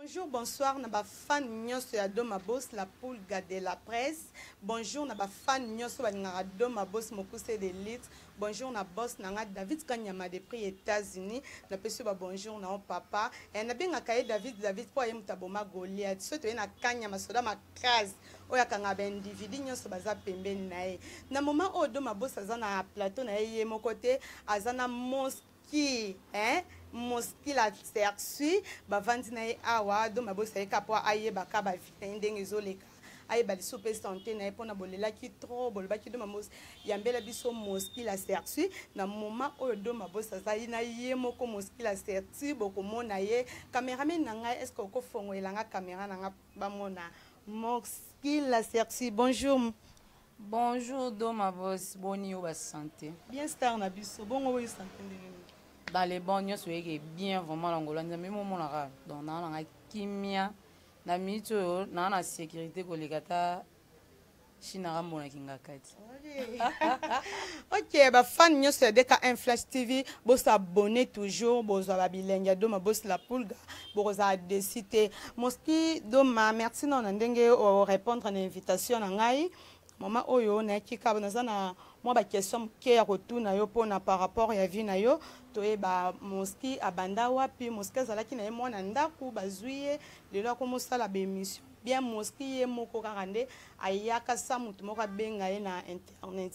Bonjour, bonsoir, na ba fan nyonso ya Doma Boss, la poule de la presse. Bonjour, na ba fan nyonso ba ngara Doma Boss, mokuse de lit. Bonjour, na boss na nga David Kanyama de prix États-Unis. Na peso ba bonjour na papa. Et na benga kaye David po ye mutaboma Goliath. Soto ye na Kanyama soda makazi. Oya kanga ba individu nyonso baza pembeni na ye. Na moment o Doma Boss azana plateau na ye mokote, azana monstre qui moski la tersu bavandi na ye awa do mabosa ye kapo aye baka ba vite ndenge ezoleka aye ba lisope santé na ye pona bolelaki trop bolobaki do mamos yambela biso moski la tersu na moment oyo do mabosa za na ye moko moski la tersu bokomona ye cameraman na ngai est-ce que okofongo elanga caméra na nga bamona moski la tersu. Bonjour. Bonjour Doma Boss, boni ou santé. Bien star na biso bongo oyo santé ndenge dans les bons news soyez bien vraiment l'angola nzambe mo mona ka donc na kimia na mito na sécurité ko lekata china ramona kinga kati. Ok, ba fan nyonso ya DK1 Flash TV, bo s'abonner toujours, bo za babilenga Doma Boss la poule, bo za décider. Moski Doma, merci non ndenge o répondre à l'invitation na ngai. Maman oyo na kika na moi ba question ke ya retourna yo pona par rapport ya vie na yo to e ba moski abanda wapi moski zalaki na ye mwana ndaku bazuye lelo ko mosala ba émission bien moski ye moko kakande ayaka sa mutu moko benga ye na internet.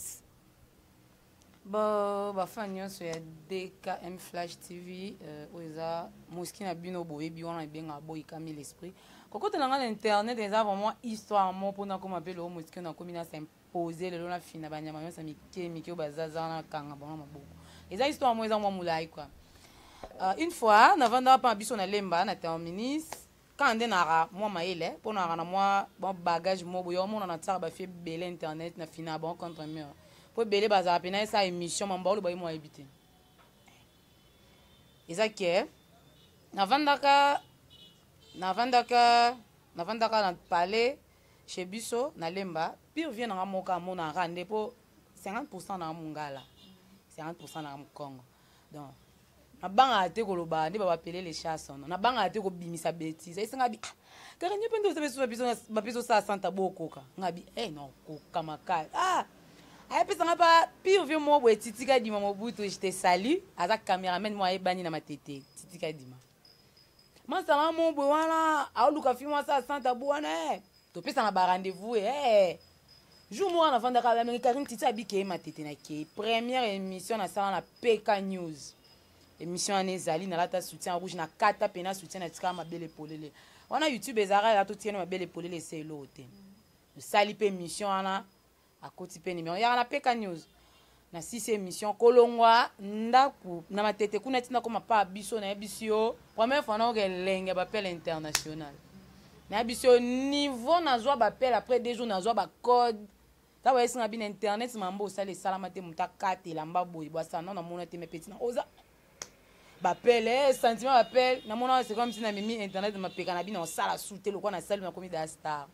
Ba fan nyonso ya DKM Flash TV oza moski na bino boye bi wana benga boy kami l'esprit. Quand on a internet, il y a vraiment histoire pour nous comme appelle le moski na komina s'imposer le la fina banyama yo sa miki bazaza na kanga bona maboko. Et ça histoire moi za moulai quoi. Une fois, na vanda pa biso na lemba na terminus quand on a moi maile pour na moi bon bagage mo boyo mo na tsara ba fait belé internet na fina bon contre mur. Pour belé baza pena sa émission mambolo ba mo habiter. Et ça que na vandaka na palais chez biso na lemba pire vient na moka mona rande po 50% na mungala 50% na Congo donc na banga te ko loba ndi ba appeler les chasses na banga te ko bimisa bêtise et singa bi car n'y pendo se biso ba biso sa santa bokoka ngabi non ko kamaka ay pesa nga pa pire vient mo bo titika dima mo butu je te salue aza cameraman mo ay bani na matete titika dima Masala mon boana, a luka fi moi ça santa boana to pesa na ba rendez-vous jour moi na vanda ka la Karine Titi abike ma tete na ke première émission na sala na PK News émission anezali na lata soutien rouge na kata pena soutien na tika ma belle polele wana YouTube ezara la to tiene ma belle polele c'est l'autre sali pe émission ana a koti pe numéro ya na PK News na 6 émission kolongwa ndaku na matete kuna tina koma pa biso na bisio première fois na okelenge ba appel international na bisio niveau na zwa ba appel après 2 jours na zwa ba code ta wa esinga bin internet mambo sale salama te muta kate lamba boy bwa sana na mona te me petit na oza ba appel sentiment ba appel na mona c'est comme si na mimi internet ma peka na bin on sala souté le quoi na salle na komi da star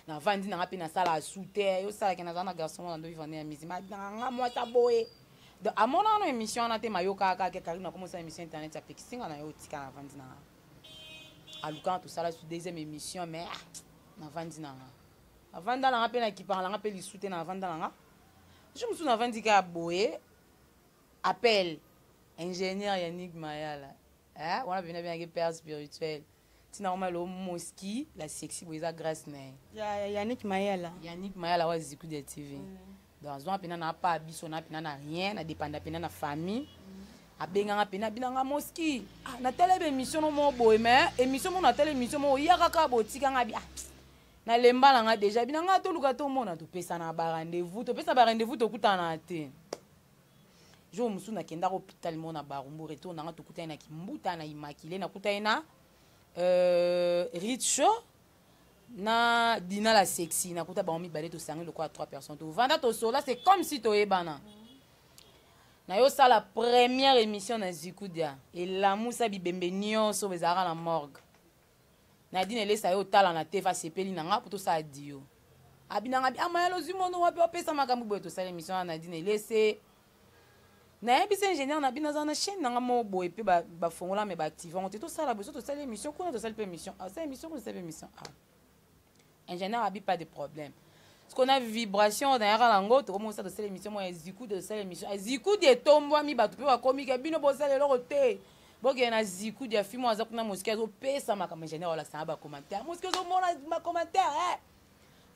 na vandi na ngapi na sala souter yo sala ke na zana garçon na do vivre na mizima nga moi ta boye donc à mon an émission na te mayoka ka ke Karine na commencé émission internet ya pekisinga na yo tika na vandi na aluka to sala sur deuxième émission mais na vandi na avanda na ngapi na kipa na ngapi li souter na vanda na je me souviens na vandi ka boye appel ingénieur Yannick Mayala on a bien que père spirituel normal au moski la sexy boisa grâce né Yannick Mayala wa Ziku de TV donc on pena na pas biso na pena na rien na dépendre pena na famille abenga pena binanga moski na télé émission mo boy mais émission mo na télé émission mo yaka ka botika nga bi na lemba na nga déjà binanga to luka to mona to pesa na ba rendez-vous to pesa ba rendez-vous to kutana te jo musu na kenda hôpital mo na barumbu retour na nga to kutana na kimbuta na Immaculée na kutana Rich Show na Dina la sexy na kuta ba mi balé to sangi le quoi 3 personnes to vanda to sola c'est comme si to ebana na yo ça la première émission na Zikudia et la musa bibembe nyonso bezara na morgue na Dina le sa yo tala na tefa sepeli na nga poto sa dio abinanga bi amayelo zimono wapi opesa makambu boto sa émission na Dina le c'est nayebi se ingénieur na bino aza na chaîne nanga moko boye mpe bafongola me baactivanga te tosala boye so tosala émission kuna tosali mpe émission asala émission kuna tosali mpe émission ingénieur abi pas de problème parce qu'on a vibration nayaka nango tokomosa tosala émission mo ya zikude tosala émission zikude etombwami bato mpe bakomika bino bosala eloko te bokende na zikude ya filme aza kuna mosiki azopesa makambo ingénieur olasanga bacommentaire mosiki ozomona bacommentaire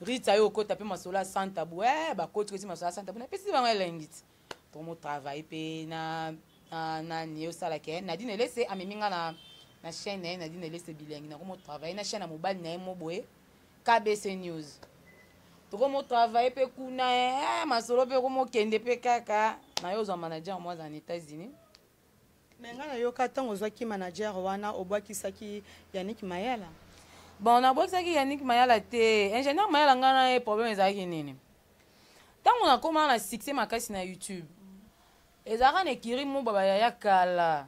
rita yo okota mpe masolo ya santabu bakoti kosi masolo ya santabu napesi bango elengi ti tomo travaille mpe nani osalaka nadine elese ameminga na chaîne na ye nadine elese bilengi nakomo travaille na chaîne ya mobali na ye mo boye KBC News tokomo travaille mpe kuna masolo mpe komokende mpe kaka na yo ozwa manager mo aza na États-Unis me nga nayoka ntango ozwaki manager wana obwakisaki Yannick Mayala bon nabwakisaki Yannick Mayala te ingénieur Mayala nga na ye problème ezalaki nini ntango nakoma na succès makasi na YouTube ezalaka na ekiri mo babaya kala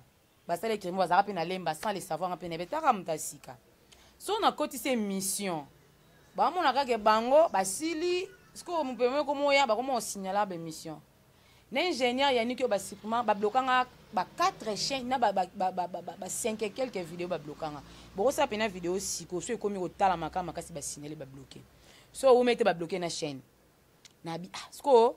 basala ekiri mo bazalaka mpe na lemba sans le savoir mpe nebe taka moto asika so nakotisa émission bamonaka ke bango basili siko mopeme komoya bakoma osignala baémission na ingénieur Yannick oyo basiplement bablokanga ba 4 chaînes na ba 5 et quelques vidéos bablokanga bokosala pena vidéo siko so ekomi kotala makasi basignale babloke so omete babloke na chaîne nabi siko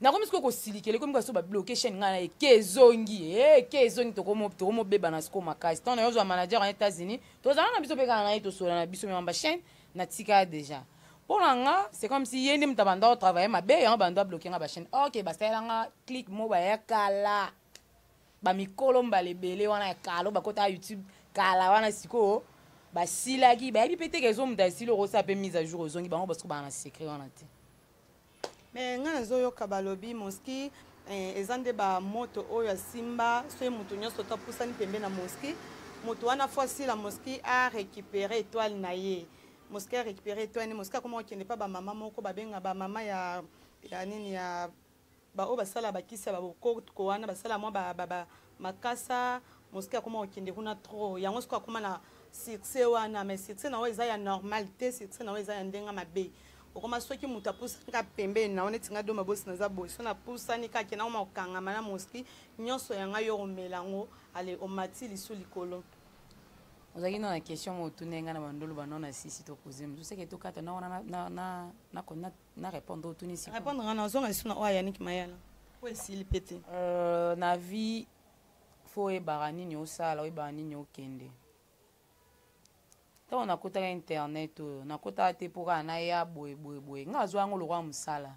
nakomi siko kosilikele komi kaso babloke chaîne nga na ekezongi tokomobeba na siko makasi ntango nayozwa manager en États-Unis tozala na biso mpe kaka na ye tosola na biso mema bachaîne na tika déjà mpo na nga c'est comme si ye nde moto abanda otravaille mabe yango bando abloke nga bachaîne ok basalelanga click mo baya kala bamikolo mbala ebele wana ya kala bakota ya YouTube kala wana sikoyo basilaki bayebi mpe teke ezo moto asili okosala mpe mise à jour ozongi bango basiko bana na secret wana te me nga nazoyoka balobi moski eza nde bamoto oyo asimba soki moto nyonso to apusani pembe na moski moto wana fo asila moski arécupéré étoile na ye moski arécupéré étoile moski akoma okende mpa bamama moko babenga bamama ya nini ya baoyo basala bakisi ya babokoko wana basala mwa makasa moski akoma okende kuna trop yango siko akoma na succès wana mais succès na oyo eza ya normal te succès na oyo eza ya ndenge mabe okoma soki moto apusani ka pembeni na one tinga doma bosi naza boye so napusani kake na oma okangama na moski nyonso yanga yo omela yango ale omati lisu likolo ozalaki na question mo otuni nga na bandolo bano na sisi topose mosu seke tokata na wana na répondre otuni siko répondre nga na ozonga lisu na oyo Yannick Mayala oyo esili pe te na vie fo oyebaka nini osala oyebaka nini okende ntango nakotaka internet oyo nakotaka te mpo kaka naya boye nga azwa yango lokwa mosala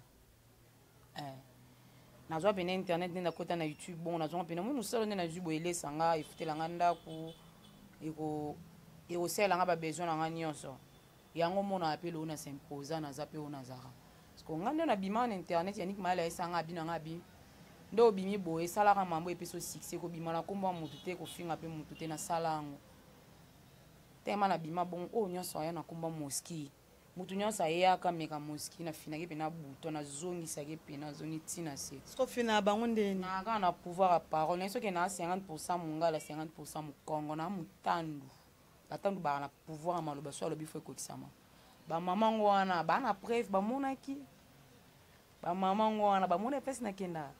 nazwa pene internet nde nakota na YouTube bon nazwanga pene moi mosala nde nazwi boye elesanga efutelanga ndako ekosalelanga babesoin nanga nyonso yango monaka mpe loo na simposa naza mpe oyo nazaka parceke nga nde nabima na internet Yannick Mayala esanga abi nanga abi nde obimi boye esalaka mambo epesa succès kobima na nkombo ya motu te kofinga mpe motu te nasala yango tema nabima bon oyo nyonso aya na nkombo ya moski motu nyonso ayeyaka meka moski nafinaki mpe na buto nazongisaki mpe nazongi ntina se siko fina bango ndeni nakaka na pouvoir ya parole naye soki naa 50% mongala 50% mokongo na motandu batandu baka na pouvoir ya maloba so alobi fo ekokisama bamamango wana baa na preuve bamonaki bamamango wana bamona epesi nakenda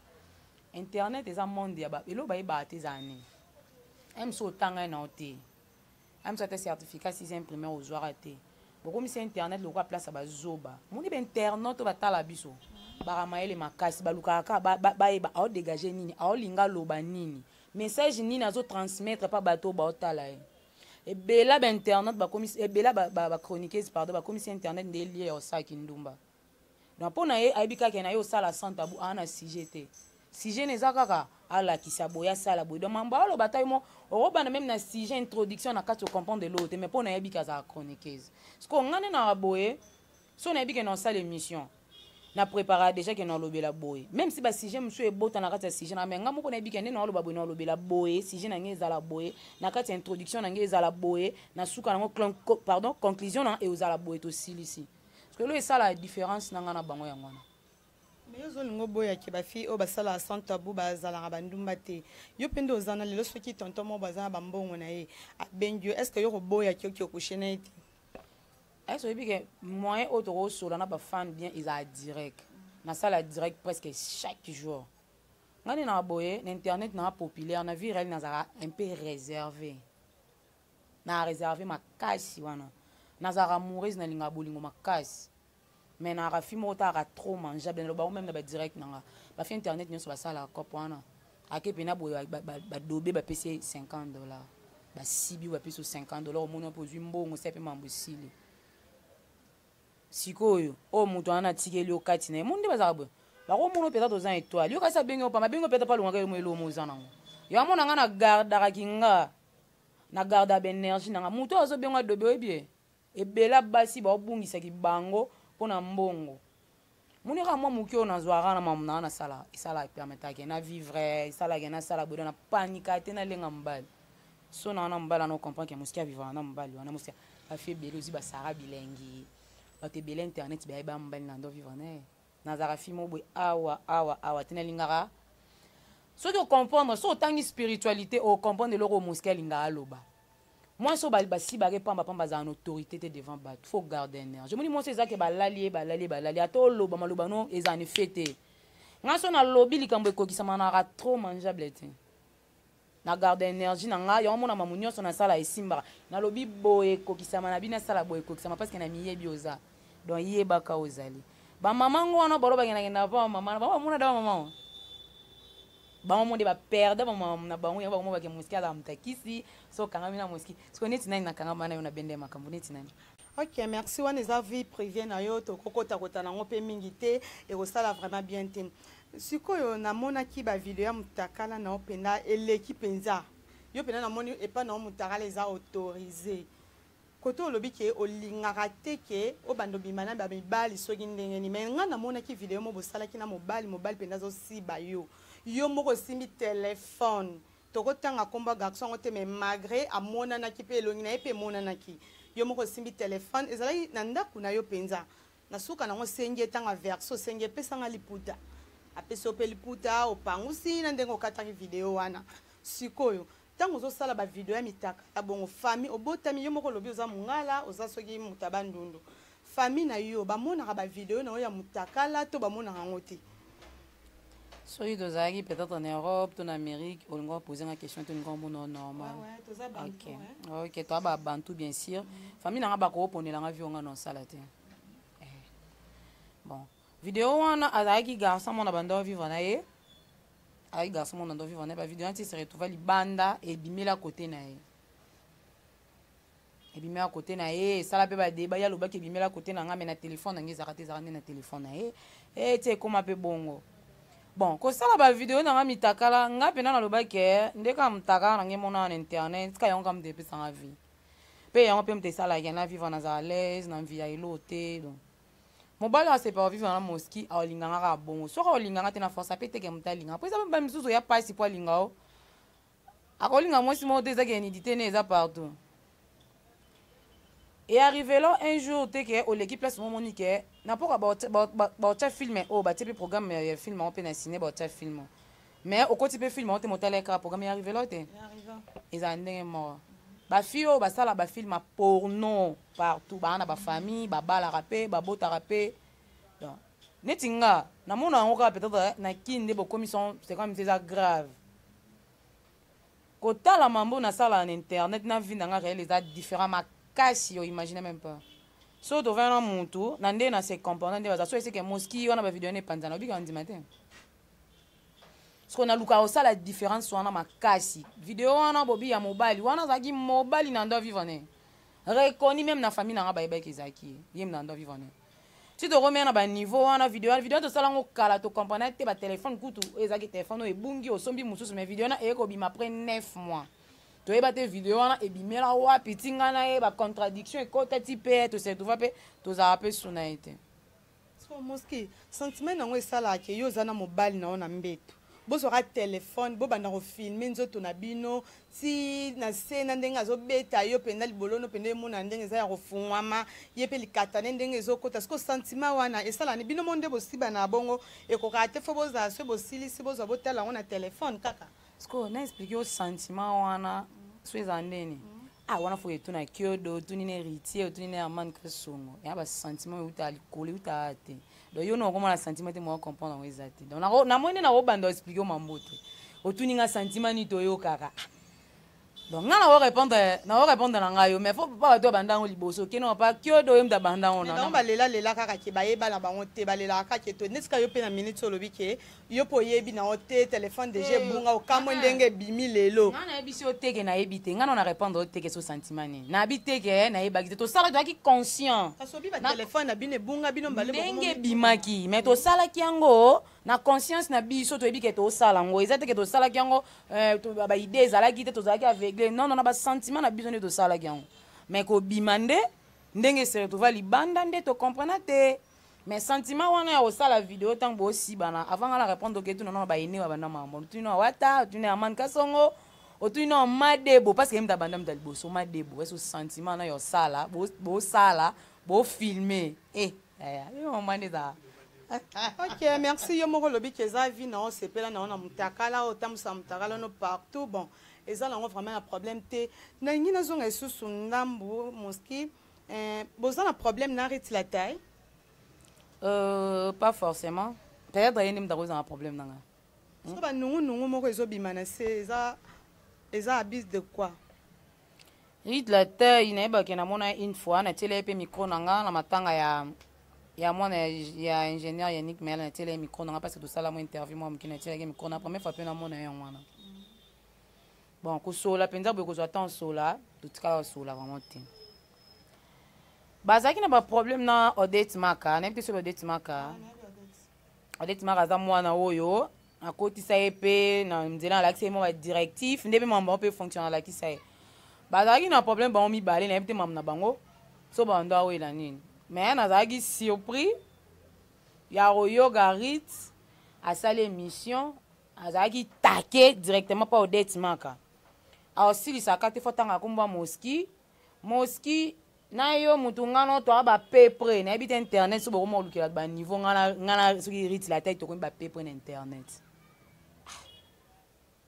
internet eza monde ya elo bayebaka te eza nini mso otanga ye na yo te amso ata certificat 6e primaire ozwaka te bokomisi internet lokwa place ya bazoba moni bainternet oyo batala biso bakamayele makasi balukaka bayeba aodégage nini aolinga loba nini message nini azotransmettre mpa bato oyo baotala ye ebela bainternet ebela bachroniqueuse pardon bakomisi internet nde elie osaki ndumba donc mpo na ye ayebi kaka na ye osala santabu aa na sujet te sujet na eza kaka alakisa boye asala boye donc mambo aloba ta yo mo okobana meme na sujet introduction na kati ocomprendre eloo te mais mpo nayebi ke azala chroniqueuse parceke nga nde na boye so nayebi ke na osala émission na préparé déjà ke na olobela boye même si basujet mosusu ebota na kati ya sujet na me nga moko nayebi ke nde na oloba boye na olobela boye sujet na nge ezala boye na kati ya introduction na nge ezala boye na suka nango pardon conclusion na ezala boye tosilisi parceke elo esala différence na nga na bango yango wana me ozolinga oboyaki bafi oyo basalaka sans tabou bazalaka bandumba te yo mpe nde oza na lelo soki tonton moko baza na bambongo na ye abengi yo est ce que yo koboyaki oki okushe na ye te est oyebi ke moyen oyo tokosola na bafan bien ezala direct nasala direct presque chaque jour ngani na boye na internet na populaire na vie réelle nazara un peu réservé na réservé makasi wana nazara amoureuse na linga bolingo makasi mais na rafi mo ta trop mangeable le ba même na ba direct nanga ba fi internet nyonso ba sala cop wana akepe na boye ba dobe ba pc $50 ba sibi ba pc $50 au mono pozwi mbongo sepe mambusili sikoyo o mutu ana tikeli okati na monde bazaka boye bako mono peut-être aux étoiles yo kasa bengo pa mabengo peut-être pas lunga mo elo mo zanango yo mona nga na garda kinga na garda ba énergie nanga mutu azo bengo dobe obie ebela basi ba obungisa ki bango pona mbongo moni ka mwa mukio na zwara na mamna na sala isala permettre que na vivre isala que na sala bodo na panika te na lenga mbali so na mbala no comprendre que muskia vivre na mbali wana muskia a fait belozi ba sara bilengi ba te bel internet ba mbali na ndo vivre na nazara fimo boy awa tena lingara so que comprendre so tangi spiritualité o comprendre le muskia linga aloba moi so basi ba pamba za en autorité te devant bat faut garder énergie je me dis moi c'est ça que balali ato loba maloba no ezani fete ngaso na lobby likambo ekokisama na trop mangeable te na garder énergie na nga yo mona mamunyo so na sala esimba na lobby boye ekokisama na bina sala boye ekokisama parce que na miyebi oza donc yeba ka ozali ba maman ngwana bolo ba ngena ba maman ba mona da maman ba monde ba perdre ba na bango ya ba mo ba ke musiki ala mtakisi so kanga mina musiki so neti nani na kanga mana yo na bende makambo neti nani. Ok, merci wana eza vie privée na yo to kokota kota nango pe mingi te et osala vraiment bien te sikoyo namonaki ba video ya mutakala na openda eleki penza yo pena namoni epa na mutakala eza autorisé koto olobi ke olingaka te ke obando bimana ba mibali soki ndenge ni mais nga namonaki video mo bosalaki na mobali penda zo siba yo moko simbi téléphone tokotanga komba garçon ngote mais malgré amona na ki pe elongi na epe mona na ki yo moko simbi téléphone ezali na ndaku na yo penza na suka nango senge tanga verso senge pesa nga liputa apesa ope liputa opangusi na ndengo kataki video wana sikoyo tango zo sala ba video ya mitaka abongo famille obotami yo moko lobi oza mungala oza soki mutabandundu famille na yo bamona ka ba video na yo ya mutakala to bamona ngote. Soyez dozaki peut-être en Europe, en Amérique, on va poser une question, tu nous non normal. Ok, toi bah bantou bien sûr. Famille n'a pas quoi pour ne la vie on a non salade. Bon, vidéo on a avec garçon mon abandon vivre nae. Avec garçon mon abandon vivre nae, ba vidéo anti se retrouve li banda et bimela côté nae. Et bimela côté nae, ça la peut ba débat ya loba ke bimela côté na nga mais na téléphone ngi zaraté na téléphone nae. Et tu comme un peu bongo. Bon, ko sala ba video na nga mitakala nga pena na loba ke ndeka mutaka na nge mona na internet ka yonga mdepe sa vie. Pe yonga pe mtesala ya na vivre na za l'aise na vie ya elote donc. Mobali a pas vivre na moski a olinga nga bongo. So ka olinga nga te na force pe te ke mutalinga. Po ça ba misuzo ya pasi po linga o. A olinga mo si mo te za ke ni ditene za partout. Et arrivé là un jour te ke o l'équipe place mo monique na pourquoi ba film o ba type programme film on peut na ciné ba film mais au côté film on te monter ka programme arrivé là te ils ont ndenge mo ba fio ba sala ba film porno partout ba na ba famille ba bala rapé ba bota rapé donc netinga na mona on ka peut-être na kinde bo commission c'est comme c'est grave kota la mambo na sala en internet na vie na nga réel les différents kasi yo imagine même pas so to vana muntu na nde na se comportement nde baza so ese ke moski wana ba video ne panzana obika ndi matin so na luka osa la différence wana makasi video wana bobi ya mobile wana zaki mobile na ndo vivre ne reconnu même na famille na nga ba ebeki zaki yem na ndo vivre ne si to remet na ba niveau wana video to sala ngo kala to comprendre te ba téléphone kutu ezaki téléphone o ebungi osombi mususu mais video na eko bima après 9 mois. Tu as des vidéos et bien là ouais petit ngana e ba contradiction et côté type to se tu vas pe to za pe sunaite so moski sentiment nango esala ke yo zana mobile na ona mbeto bo so ra téléphone bo banda ko filmer nzoto na bino si na sena ndenga zo beta yo penda libolono pende mona ndenge za ya ko fungwama ye pe likata ndenge zo kota sko sentiment wana esala ni bino monde bo siba na bongo e ko ka te fo bo za so bo sili si bo zo botala ona téléphone kaka sko na expliquer au sentiment wana so ezandeni ah wana fo etuna kyodo tuni ne héritier tuni ne amane kasongo ya ba sentiment uta likole uta ate donc yo no komona sentiment te mo comprendre ngo ezati donc na moni na obanda expliquer mambote otuni nga sentiment ni toyo kaka donc nga na répondre na ngayo mais faut pas to bandango liboso keno pa kyodo yo mta bandango na donc balela kaka ke bayeba na bango te balela kaka ke to neska yo pe na minute olobi ke yo po yebi na ote téléphone déjà bunga okamwe ndenge bimi lelo nga na yebi si oteke na yebi te nga na répondre oteke so sentiment ni na bi teke na yeba ki to sala to ki conscient kaso bi ba téléphone na bine bunga bino mbale ndenge bimaki mais to sala ki yango na conscience na biso to yebi ke to sala ngo eza te ke to sala ki yango ba idée ezalaki te to zalaki aveugle non na ba sentiment na biso nde to sala ki yango mais ko bimande ndenge se retrouva libanda nde to comprendre te mais sentiment wana ya osala vidéo tant bo si bana avant la répondre ke tu non ba ine wa bana mambo tu no wata tu ne amane kasongo o tu no madebo parce que mta banda mta liboso madebo eso sentiment na yo sala bo sala bo filmer yo mane da. Ok, merci yo moko lobi ke za vi na on sepela na on mutakala o tamusa mutakala no partout bon eza lango vraiment un problème te na ngina zonga esusu ndambu moski boza na problème na reti la taille pas forcément peut-être yende mtakoza na problème nanga so ba nungu moko ezobima na se eza abuse de quoi reti la taille na ba ke na mona une fois na tele pe micro nanga na matanga ya mwana ya ingénieur Yannick Mel na tele micro nanga parce que tout ça la mo interview moi mkina tele micro na première fois pe na mona yon wana bon kusola penza boye kozwa temps sola totikala sola vraiment te bazaki na ba problème na Odette Maka na mpeso Odette Maka aza mwana oyo akotisa ye pe na nzela alakisa ye mo ba directif nde pe mambo pe fonctionner alakisa ye bazaki na problème bango mibale na ye pe mamu na bango so bando awela nini mais nazalaki surpris ya koyoka rit asala émission azalaki take directement pa Odette Maka aosilisaka te fo tanga komba moski na yo mutu ngana to ba pepre na yebi te internet so bokoma olukela ba niveau ngana soki riti la tête tokomi ba pepre na internet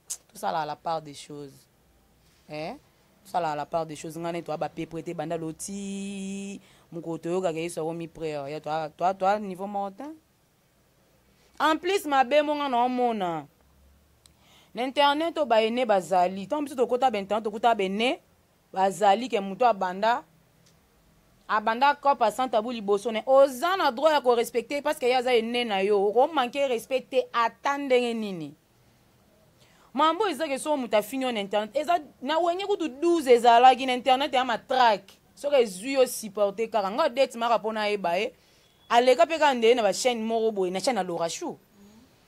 tout ça là à la part des choses tout ça là à la part des choses ngana to ba pepre te banda loti mukoto yoka ke so mi prayer ya toi niveau montant en plus ma be mo ngana omona l'internet o baene bazali tant biso tokota ba internet tokota bene bazali ke muto abanda kopa santa bu liboso ne oza na droit ya ko respecter parce que yaza ene na yo ko manquer respecter attendenge nini mambo eza ke so muta fini on internet eza na wenye kutu 12 ezalaki na internet ya ma track so ke zui o supporter kaka nga Odette Maka pona eba aleka pe kande na ba chaîne moko boy na chaîne Laura Chou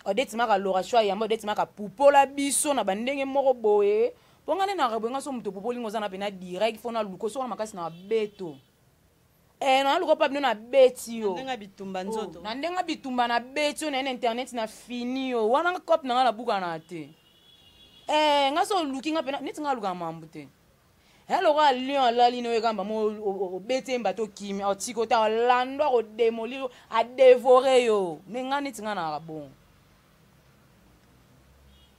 Odette Maka Laura Chou ya Odette Maka pupola biso na bandenge moko boye pongane na rabonga so muto popoli ngoza na pena direct fona luko so makasi na beto na luko pa bino na beti yo ndenga bitumba nzoto na ndenga bitumba na beti yo na internet na fini yo wana cop na la buka na te nga so luki nga pena neti nga luka mambu te hello ka lion alali no ekamba mo beti mbato kimi otiko ta landwa ko démolir a dévorer yo nenga neti nga na bon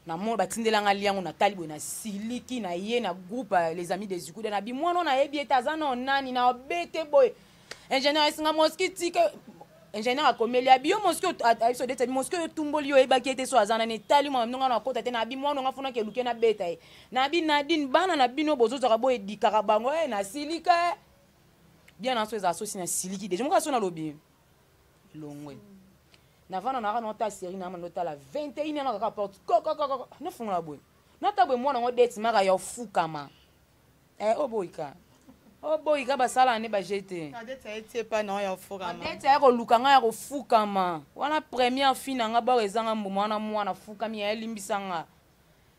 na mo batindela nga liango na talibo na siliki na ye na groupe les amis des Zikude na bimwono na yebi etazana nani na bete boy ingénieur singa moski tika ingénieur akomelia bio moski aiso dete moski tumboli yo ebaki ete so azana ne tali mo ndonga na kota te na bimwono nga funa ke luke na beta na bi Nadine bana na bino bozo zaka boy dikaka bango na silika bien na so za so na siliki déjà mo ka so na lobi longwe na vana na nota série na nota la 21 na ka porte ko na funga boy na tabwe mwana ngo Odette Maka ya fukama oboyika basala ne ba jete Odette ete pa na ya fukama Odette ya ko lukanga ya ko fukama wana première fille nga ba ezanga mwana fukami ya limbisanga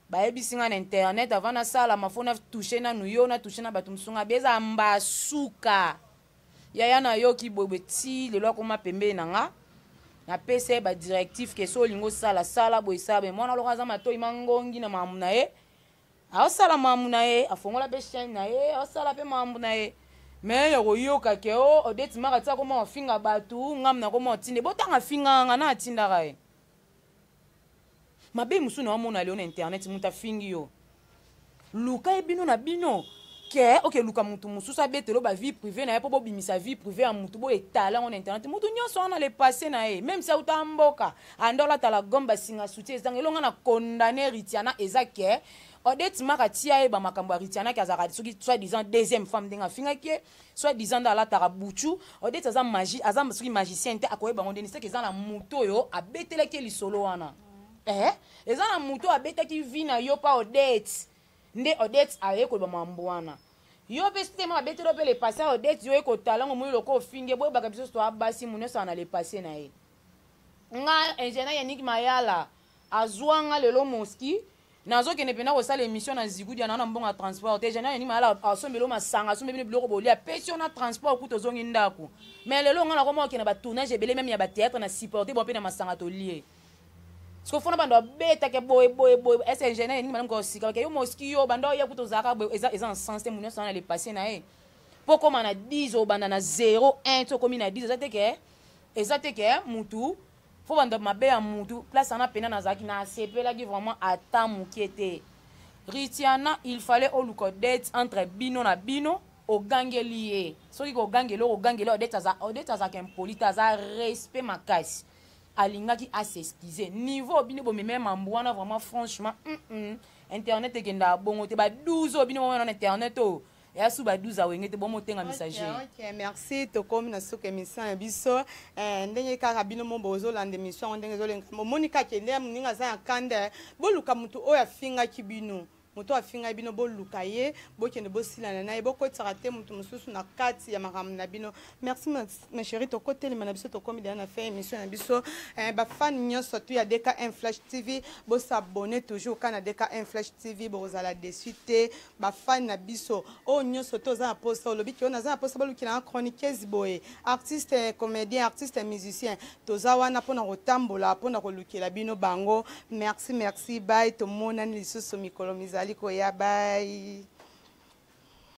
ba ebisinga na internet avant na sala mafona toucher na nuyo na toucher na batumsunga beza mbasuka ya na yo ki bobe ti lelo ko mapembe nanga na PC ba directif ke so lingo sala boy sabe mwana lokaza matoi mangongi na mamu na ye aosala mamu na ye afongola be chaîne na ye aosala pe mamu na ye mais yo yoka ke Odette Maka tsa ko mo finga batu ngam na ko mo tinde botanga finga nga na tinda ga mabe musu na omona leo na internet muta fingi yo luka ebino na bino ke ok luka mutu mususu abetelo ba vie privée na ye po bobimisa vie privée ya mutu bo etala on internet mutu nyonso wana le passé na ye même si auta mboka andola tala gomba singa soutien ezanga elonga na condamner Ritiana eza ke Odette maka tia e ba makambo ya Ritiana ki azaka soki soit disant deuxième femme ndenga finga ke soit disant dans la tarabuchu Odette aza magie aza soki magicien te akoye bango ndeni c'est que eza na mutu oyo abetelaki lisolo wana eza na mutu abetaki vi na yo pa Odette nde Odette aye ko ba mambo wana yo pe système abetelo pe le passé Odette yo ko talango mo loko finge boy baka biso to abasi muno sa na le passé na ye nga ingénieur Yannick Mayala azwanga lelo moski nazo kene pena ko sala émission na Zigudi na mbonga transport ingénieur Yannick Mayala asombelo masanga asombelo biloko bolia pension na transport ku to zongi ndako mais lelo nga na ko mo kene ba tournage ebele même ya ba théâtre na supporter bon pe na masanga to lié parce que fona bando beta ke boy est ingénieur Yannick Mayala ko sika ke yo moski yo bando ya ku to zaka eza en sens te muno sa na le passé na e poko mana 10 o banda na 0 1 to komi na 10 ezate ke mutu faut vendre ma belle à mutu place en a pena na zaki na sepela qui vraiment attend mukiete Ritiana il fallait au Odette entre bino na bino au gangelier soki ko gangelo Odette aza impolite za respect makasi alinga ki a s'excuser niveau bino bo même ambwana vraiment franchement internet ekenda bongo te ba 12 bino mo na internet o et à souba 12 awengete bon motenga messager. OK, merci to comme na soke émission ya biso ndenge kaka bino mo bozo lande émission ndenge zo lenga Monica kende mninga za kande boluka mutu oya finga kibino mutu afinga bino boluka ye bokende bosilana na ye bokotira te mutu mususu na kati ya makambo na bino. Merci ma chérie to côté le na biso to comme na fait émission na biso ba fan nyonso tu ya DK1 Flash TV bo s'abonner toujours kana DK1 Flash TV bo za la dessus te ba fan na biso o nyonso to za posta lobi ki ona za posta boluki na chroniqueuse boye artiste comédien artiste musicien to za wana pona kotambola pona kolukela bino bango. Merci bye to mona lisusu mikolo mizali ko ya bye.